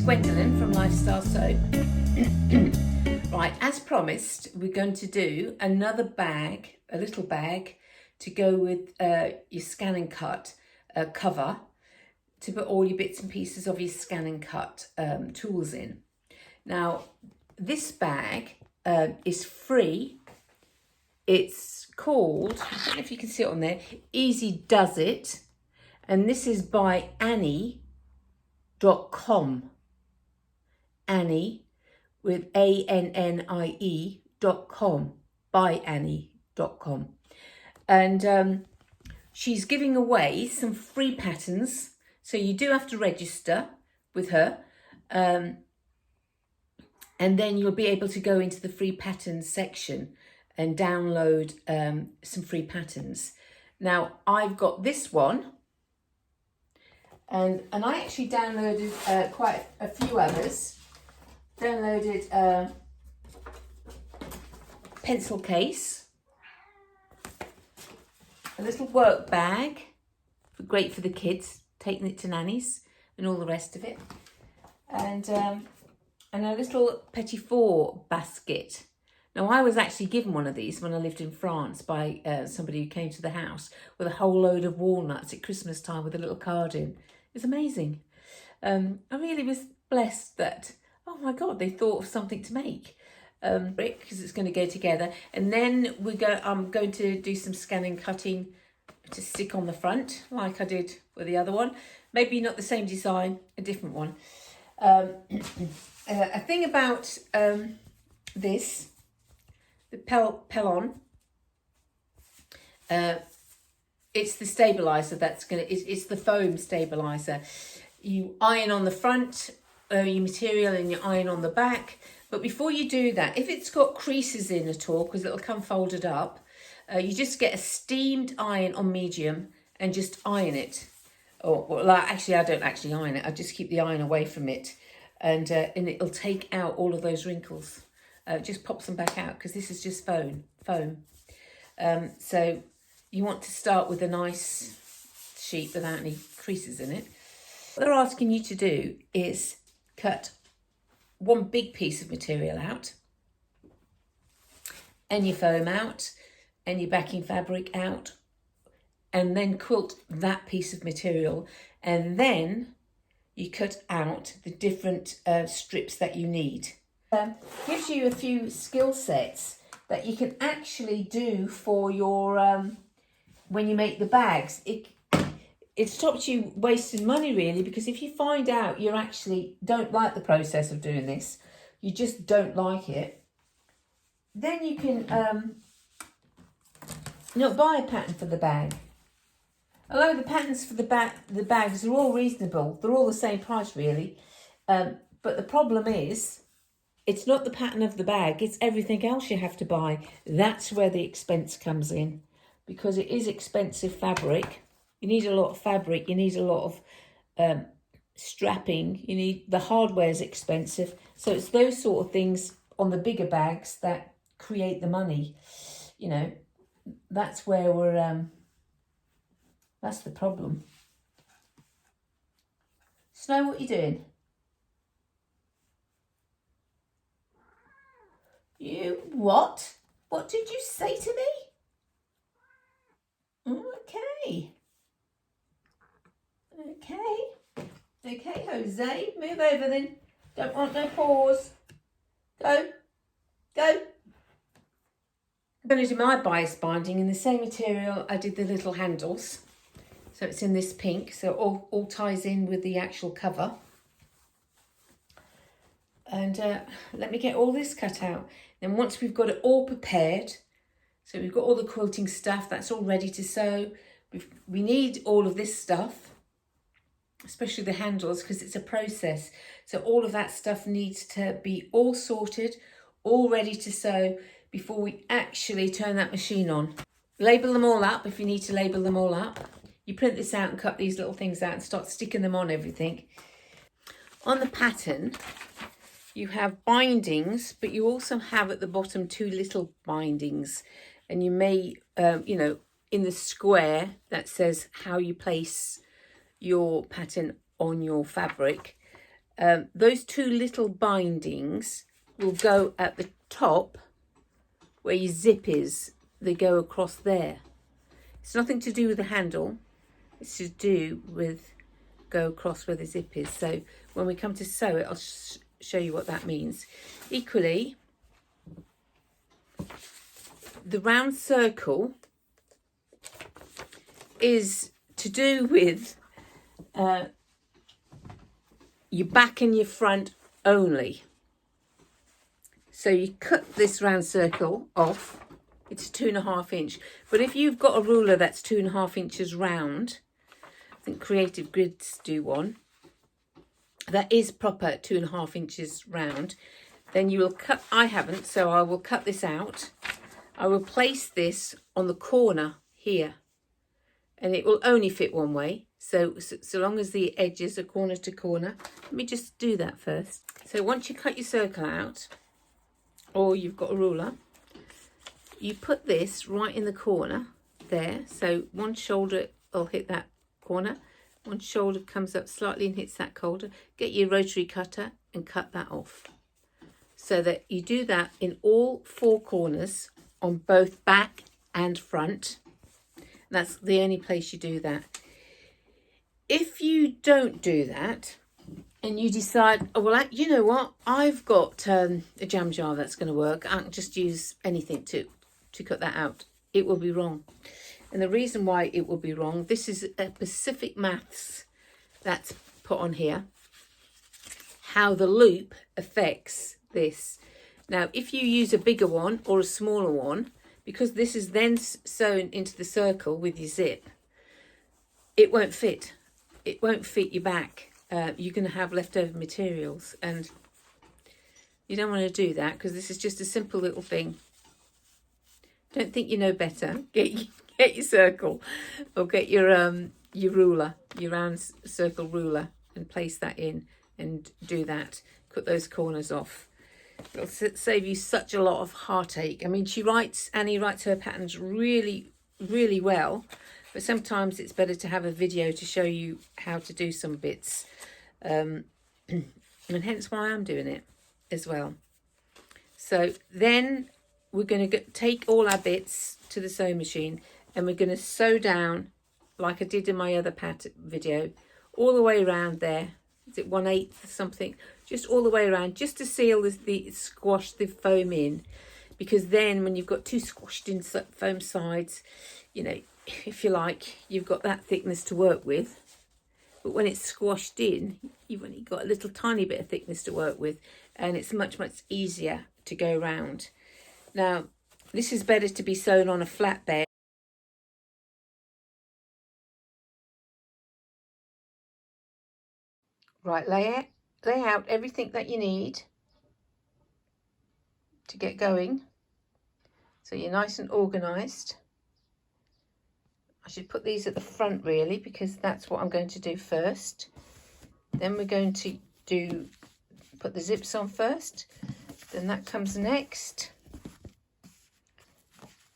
it's Gwendolyn from Lifestyle Soap. Right, as promised, we're going to do another bag, a little bag, to go with your Scan and Cut cover, to put all your bits and pieces of your Scan and Cut tools in. Now, this bag is free. It's called, I don't know if you can see it on there, Easy Does It. And this is by ByAnnie.com. Annie with ANNIE.com. ByAnnie.com. And she's giving away some free patterns. So you do have to register with her. And then you'll be able to go into the free patterns section and download some free patterns. Now, I've got this one. And I actually downloaded quite a few others. Downloaded a pencil case, a little work bag, great for the kids, taking it to nannies and all the rest of it, and a little petit four basket. Now, I was actually given one of these when I lived in France by somebody who came to the house with a whole load of walnuts at Christmas time with a little card in. It's amazing. I really was blessed that, oh my God, they thought of something to make. Because it's going to go together. And then I'm going to do some scanning cutting to stick on the front, like I did with the other one. Maybe not the same design, a different one. A thing about this, the Pellon, it's the stabilizer it's the foam stabilizer. You iron on the front, your material, and you iron on the back. But before you do that, if it's got creases in at all, because it'll come folded up, you just get a steamed iron on medium and just iron it. Actually, I don't actually iron it. I just keep the iron away from it, and it'll take out all of those wrinkles. Just pops them back out, because this is just foam. So you want to start with a nice sheet without any creases in it. What they're asking you to do is cut one big piece of material out, and your foam out, and your backing fabric out, and then quilt that piece of material, and then you cut out the different strips that you need. Gives you a few skill sets that you can actually do for your when you make the bags. It stops you wasting money, really, because if you find out you actually don't like the process of doing this, you just don't like it, then you can buy a pattern for the bag. Although the patterns for the bags are all reasonable, they're all the same price, really. But the problem is, it's not the pattern of the bag, it's everything else you have to buy. That's where the expense comes in, because it is expensive fabric. You need a lot of fabric, you need a lot of strapping, the hardware's expensive. So it's those sort of things on the bigger bags that create the money. That's where that's the problem. Snow, what are you doing? You what? What did you say to me? Okay. Okay, Jose, move over then. Don't want no paws. Go. I'm going to do my bias binding in the same material I did the little handles. So it's in this pink, so all ties in with the actual cover. And let me get all this cut out. Then once we've got it all prepared, so we've got all the quilting stuff, that's all ready to sew. We need all of this stuff, especially the handles, because it's a process. So all of that stuff needs to be all sorted, all ready to sew before we actually turn that machine on. Label them all up if you need to label them all up. You print this out and cut these little things out and start sticking them on everything. On the pattern, you have bindings, but you also have at the bottom two little bindings. And you may, in the square that says how you place your pattern on your fabric, those two little bindings will go at the top where your zip is. They go across there. It's nothing to do with the handle. It's to do with go across where the zip is. So when we come to sew it, I'll show you what that means. Equally, the round circle is to do with your back and your front only. So you cut this round circle off. It's 2.5 inch. But if you've got a ruler that's 2.5 inches round, I think Creative Grids do one, that is proper 2.5 inches round, then you will cut, I haven't, so I will cut this out. I will place this on the corner here, and it will only fit one way. So long as the edges are corner to corner. Let me just do that first. So once you cut your circle out, or you've got a ruler, you put this right in the corner there. So one shoulder will hit that corner, one shoulder comes up slightly and hits that shoulder. Get your rotary cutter and cut that off. So that you do that in all 4 corners on both back and front. That's the only place you do that. If you don't do that and you decide, oh, well, you know what, I've got a jam jar that's going to work, I can just use anything to cut that out, it will be wrong. And the reason why it will be wrong, this is a specific maths that's put on here, how the loop affects this. Now, if you use a bigger one or a smaller one, because this is then sewn into the circle with your zip, it won't fit. It won't fit your back. You're going to have leftover materials, and you don't want to do that, because this is just a simple little thing. Don't think you know better. Get your circle, or get your ruler, your round circle ruler, and place that in and do that. Cut those corners off. It'll save you such a lot of heartache. I mean, Annie writes her patterns really, really well, but sometimes it's better to have a video to show you how to do some bits, and hence why I'm doing it as well. So then we're going to take all our bits to the sewing machine, and we're going to sew down like I did in my other pattern video, all the way around there. Is it 1/8 something? Just all the way around, just to seal squash the foam in, because then when you've got 2 squashed in foam sides, you know, if you like, you've got that thickness to work with. But when it's squashed in, you've only got a little tiny bit of thickness to work with, and it's much, much easier to go round. Now, this is better to be sewn on a flat bed. Right, lay out everything that you need to get going, so you're nice and organised. I should put these at the front really, because that's what I'm going to do first. Then we're going to put the zips on first, then that comes next.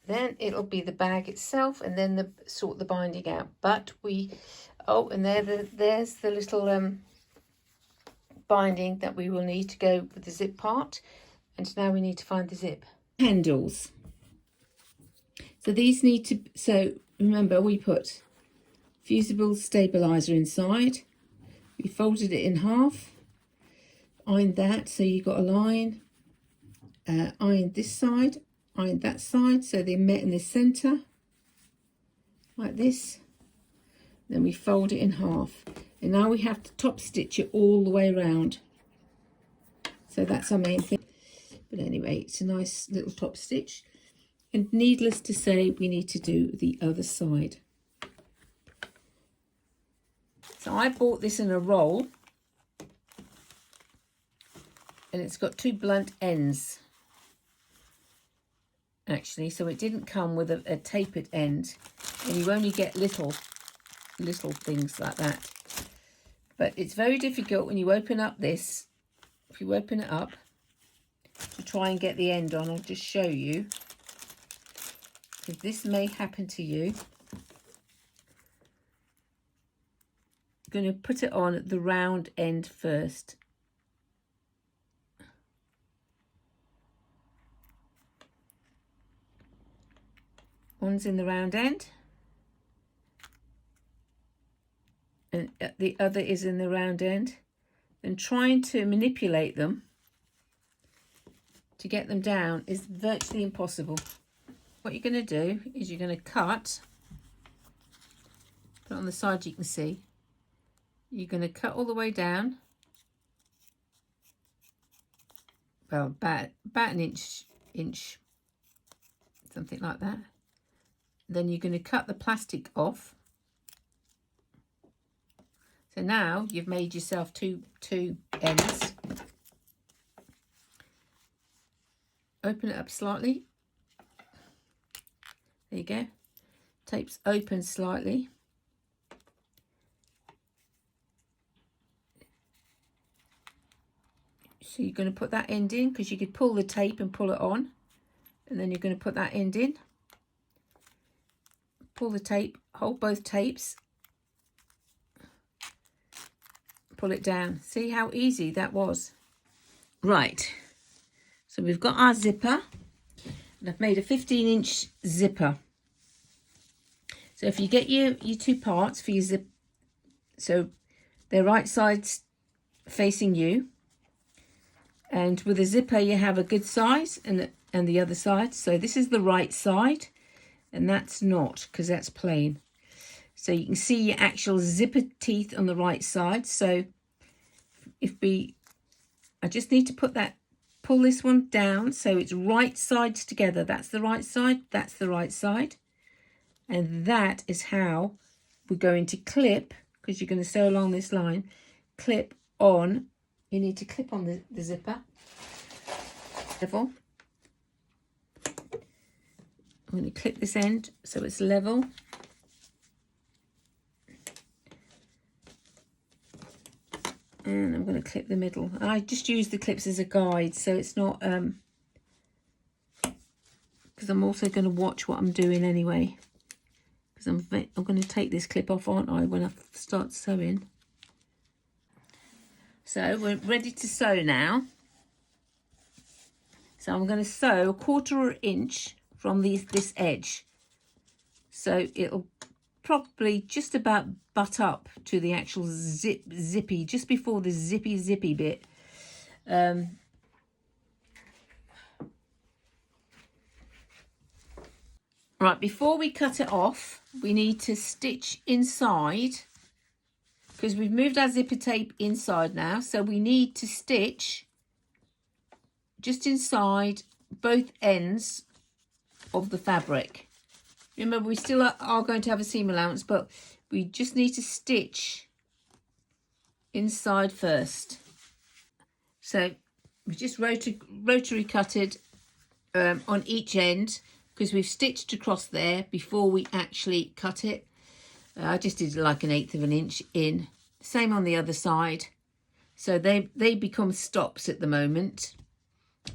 Then it'll be the bag itself, and then sort the binding out. But and there's the little binding that we will need to go with the zip part. And now we need to find the zip handles. So these need to, so remember, we put fusible stabilizer inside. We folded it in half, ironed that, so you've got a line, ironed this side, ironed that side, so they met in the center like this. Then we fold it in half, and now we have to top stitch it all the way around. So that's our main thing. But anyway, it's a nice little top stitch, and needless to say, we need to do the other side. So I bought this in a roll, and it's got 2 blunt ends actually, so it didn't come with a tapered end, and you only get little things like that. But it's very difficult when you open up this, if you open it up, to try and get the end on. I'll just show you, because this may happen to you. I'm going to put it on the round end first, One's in the round end, and the other is in the round end. And trying to manipulate them to get them down is virtually impossible. What you're going to do is you're going to cut, put it on the side you can see, you're going to cut all the way down, well, about an inch, something like that. Then you're going to cut the plastic off. So now you've made yourself two ends. Open it up slightly. There you go. Tape's open slightly. So you're going to put that end in, because you could pull the tape and pull it on. And then you're going to put that end in. Pull the tape, hold both tapes. Pull it down. See how easy that was? Right. So we've got our zipper. And I've made a 15-inch zipper. So if you get your two parts for your zip, so they're right sides facing you. And with a zipper, you have a good size and the other side. So this is the right side, and that's not, because that's plain. So you can see your actual zipper teeth on the right side. So I just need to pull this one down so it's right sides together. That's the right side, that's the right side. And that is how we're going to clip, because you're going to sew along this line, clip on. You need to clip on the zipper. Level. I'm going to clip this end so it's level. And I'm going to clip the middle. I just use the clips as a guide, so it's not, because I'm also going to watch what I'm doing anyway. Because I'm going to take this clip off, aren't I, when I start sewing. So we're ready to sew now. So I'm going to sew 1/4 inch from this edge. So it'll probably just about butt up to the actual zippy, just before the zippy bit. Right, before we cut it off, we need to stitch inside, because we've moved our zipper tape inside now. So we need to stitch just inside both ends of the fabric. Remember, we still are going to have a seam allowance, but we just need to stitch inside first. So we just rotary cutted on each end, because we've stitched across there before we actually cut it. I just did like 1/8 of an inch in. Same on the other side. So they become stops at the moment.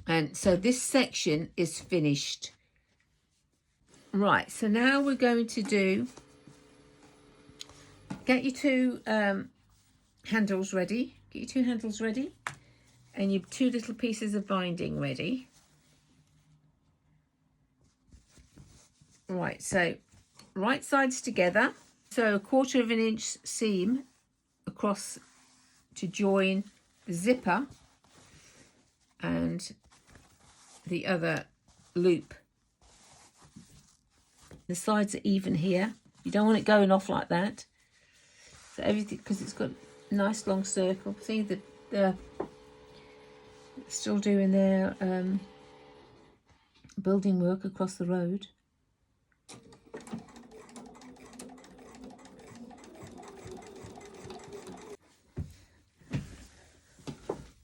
And so this section is finished. Right, so now we're going to get your two handles ready. Get your two handles ready. And your two little pieces of binding ready. Right, so right sides together. So 1/4 of an inch seam across to join the zipper and the other loop. The sides are even here. You don't want it going off like that. So everything, because it's got a nice long circle. See, they're still doing their building work across the road.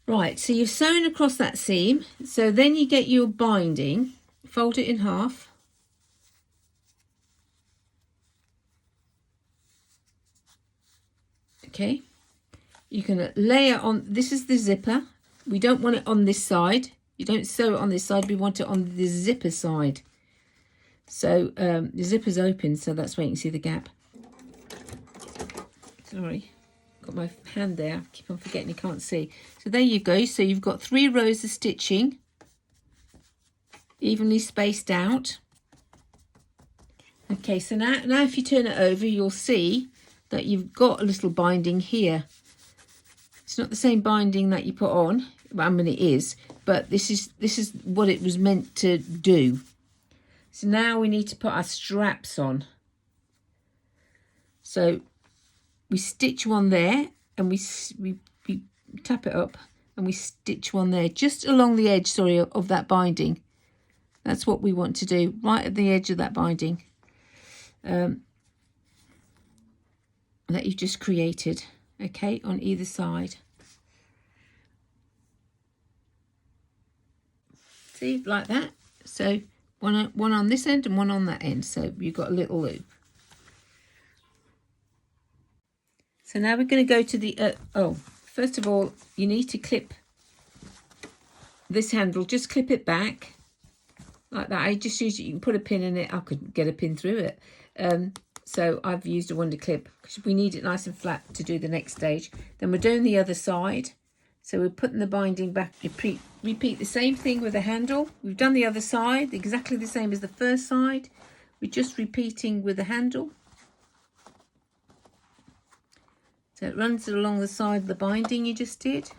Right, so you've sewn across that seam. So then you get your binding, fold it in half. Okay, you can layer on, this is the zipper. We don't want it on this side. You don't sew it on this side, we want it on the zipper side. So the zipper's open, so that's why you can see the gap. Sorry, got my hand there, I keep on forgetting you can't see. So there you go, so you've got 3 rows of stitching, evenly spaced out. Okay, so now if you turn it over, you'll see that you've got a little binding here. It's not the same binding that you put on. Well, I mean, it is, but this is what it was meant to do. So now we need to put our straps on. So we stitch one there, and we tap it up, and we stitch one there, just along the edge, sorry, of that binding. That's what we want to do, right at the edge of that binding that you've just created, okay, on either side. See, like that. So one on this end and one on that end, so you've got a little loop. So now we're going to go to the first of all, you need to clip this handle. Just clip it back like that. I just use it. You can put a pin in it. I could get a pin through it. So I've used a wonder clip because we need it nice and flat to do the next stage. Then we're doing the other side. So we're putting the binding back. Repeat the same thing with the handle. We've done the other side, exactly the same as the first side. We're just repeating with the handle. So it runs along the side of the binding you just did.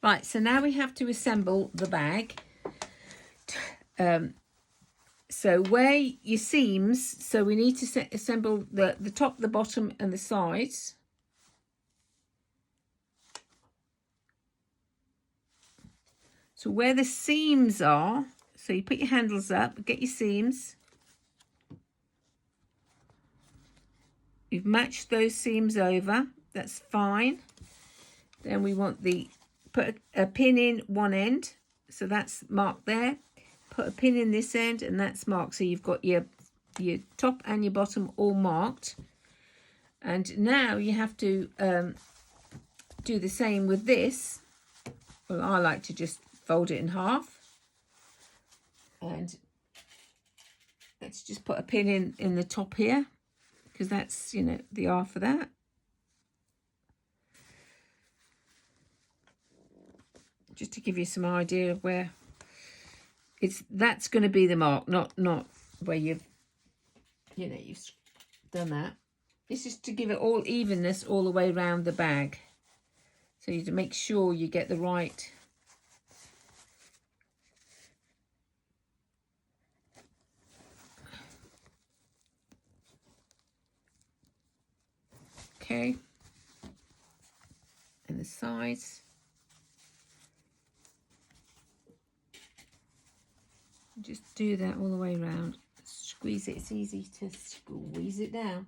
Right, so now we have to assemble the bag. So where your seams, so we need to assemble the top, the bottom and the sides. So where the seams are, so you put your handles up, get your seams. You've matched those seams over, that's fine. Then we want put a pin in one end, so that's marked there. Put a pin in this end and that's marked, so you've got your top and your bottom all marked. And now you have to do the same with this. Well, I like to just fold it in half, and let's just put a pin in the top here, because that's, you know, the R for that. Just to give you some idea of where that's going to be the mark, not where you've done that. It's just to give it all evenness all the way around the bag, so you to make sure you get the right. Okay, and the sides. Just do that all the way around. Squeeze it. It's easy to squeeze it down.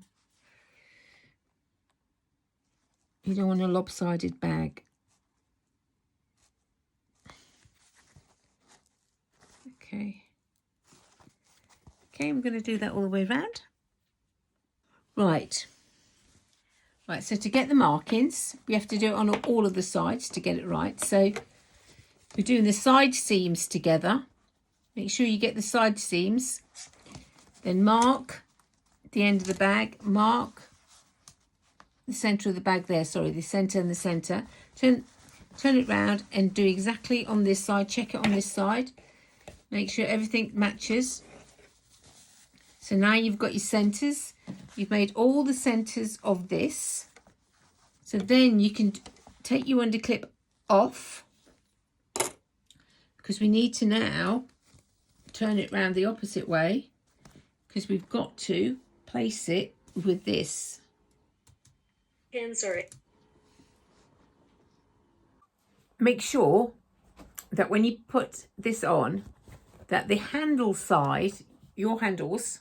You don't want a lopsided bag. Okay. Okay, I'm going to do that all the way around. Right. Right, so to get the markings, we have to do it on all of the sides to get it right. So we're doing the side seams together. Make sure you get the side seams. Then mark the end of the bag. Mark the centre of the bag there. Sorry, the centre and the centre. Turn it round and do exactly on this side. Check it on this side. Make sure everything matches. So now you've got your centres. You've made all the centres of this. So then you can take your underclip off, because we need to now turn it round the opposite way, because we've got to place it with this. Insert. Make sure that when you put this on, that the handle side, your handles,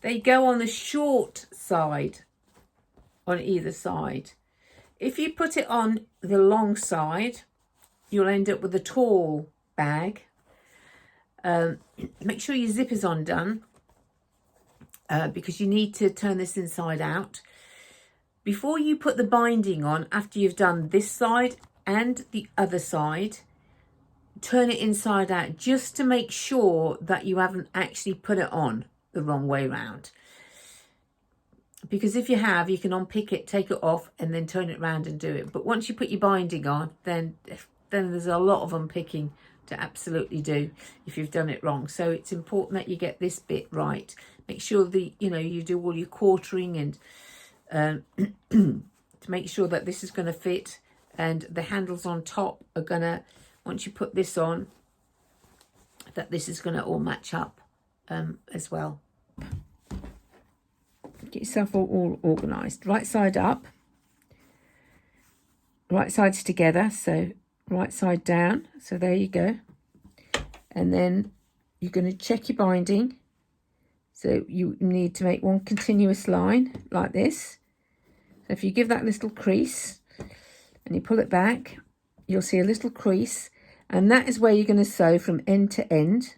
they go on the short side on either side. If you put it on the long side, you'll end up with a tall bag. Make sure your zip is undone, because you need to turn this inside out. Before you put the binding on, after you've done this side and the other side, turn it inside out, just to make sure that you haven't actually put it on the wrong way round. Because if you have, you can unpick it, take it off, and then turn it around and do it. But once you put your binding on, then there's a lot of unpicking to absolutely do if you've done it wrong. So it's important that you get this bit right. Make sure that, you know, you do all your quartering and to make sure that this is going to fit, and the handles on top are going to, once you put this on, that this is going to all match up as well. Get yourself all organised. Right side up, right sides together, so right side down, so there you go. And then you're going to check your binding. So you need to make one continuous line like this. So if you give that little crease and you pull it back, you'll see a little crease, and that is where you're going to sew from end to end.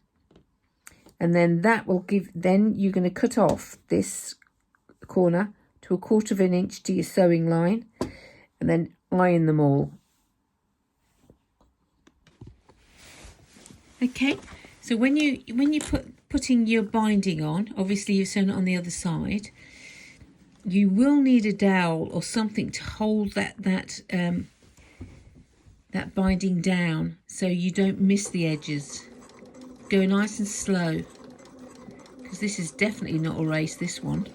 And then that will give, then you're going to cut off this corner to 1/4 of an inch to your sewing line, and then iron them all. Okay, so when you putting your binding on, obviously you've sewn it on the other side. You will need a dowel or something to hold that binding down, so you don't miss the edges. Go nice and slow, because this is definitely not a race, this one.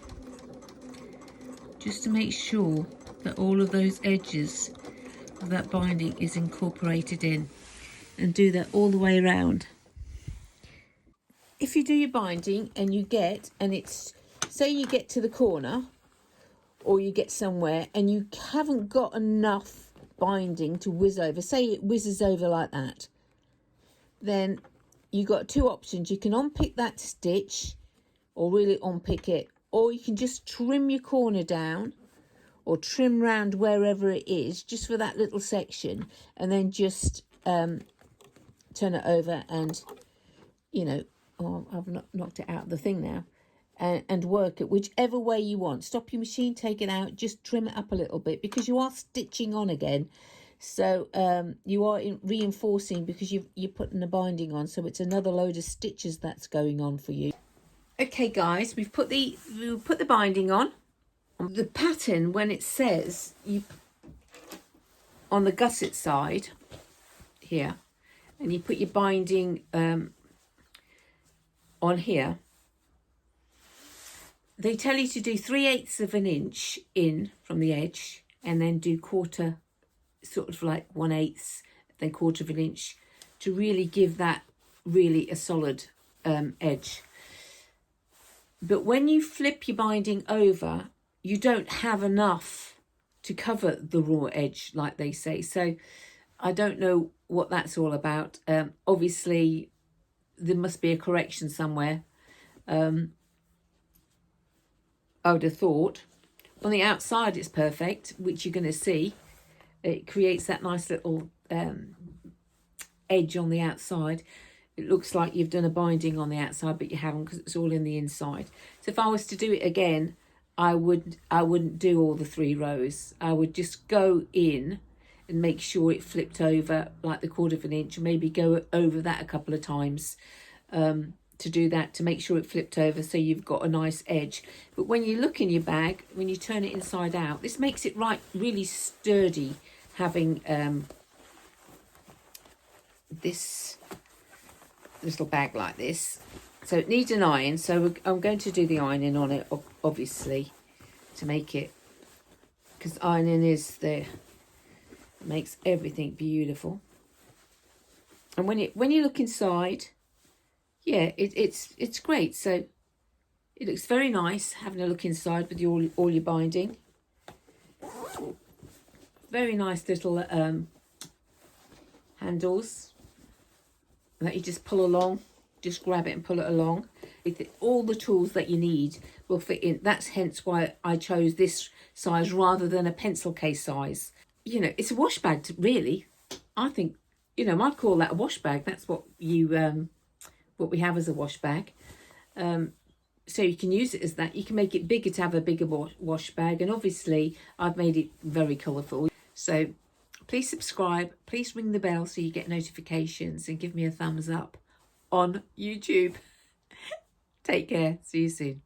Just to make sure that all of those edges of that binding is incorporated in, and do that all the way around. If you do your binding and you get, and it's, say you get to the corner or you get somewhere and you haven't got enough binding to whiz over, say it whizzes over like that, then you've got two options. You can unpick that stitch or really unpick it, or you can just trim your corner down or trim round wherever it is just for that little section, and then just turn it over and, you know, oh, I've not knocked it out of the thing now, and work it whichever way you want. Stop your machine, take it out, just trim it up a little bit, because you are stitching on again. So you are reinforcing, because you're putting the binding on, so it's another load of stitches that's going on for you. Okay guys, we've put the binding on. The pattern, when it says you on the gusset side here, and you put your binding on here, they tell you to do 3/8 of an inch in from the edge, and then do quarter, sort of like 1/8, then 1/4 of an inch, to really give that really a solid edge. But when you flip your binding over, you don't have enough to cover the raw edge, like they say. So I don't know what that's all about. Obviously there must be a correction somewhere. I would have thought. On the outside it's perfect, which you're going to see. It creates that nice little edge on the outside. It looks like you've done a binding on the outside, but you haven't, because it's all in the inside. So if I was to do it again, I wouldn't do all the 3 rows. I would just go in and make sure it flipped over like the 1/4 of an inch, or maybe go over that a couple of times to do that, to make sure it flipped over, so you've got a nice edge. But when you look in your bag, when you turn it inside out, this makes it really sturdy, having this little bag like this. So it needs an iron, so I'm going to do the ironing on it, obviously, to make it, because ironing is there, makes everything beautiful. And when you look inside, yeah, it's great. So it looks very nice having a look inside with all your binding. Very nice little handles that you just pull along. Just grab it and pull it along. All the tools that you need will fit in. That's hence why I chose this size rather than a pencil case size. You know, it's a wash bag, really. I think, you know, I'd call that a wash bag. That's what we have as a wash bag. So you can use it as that. You can make it bigger to have a bigger wash bag. And obviously, I've made it very colourful. So please subscribe. Please ring the bell so you get notifications, and give me a thumbs up on YouTube. Take care. See you soon.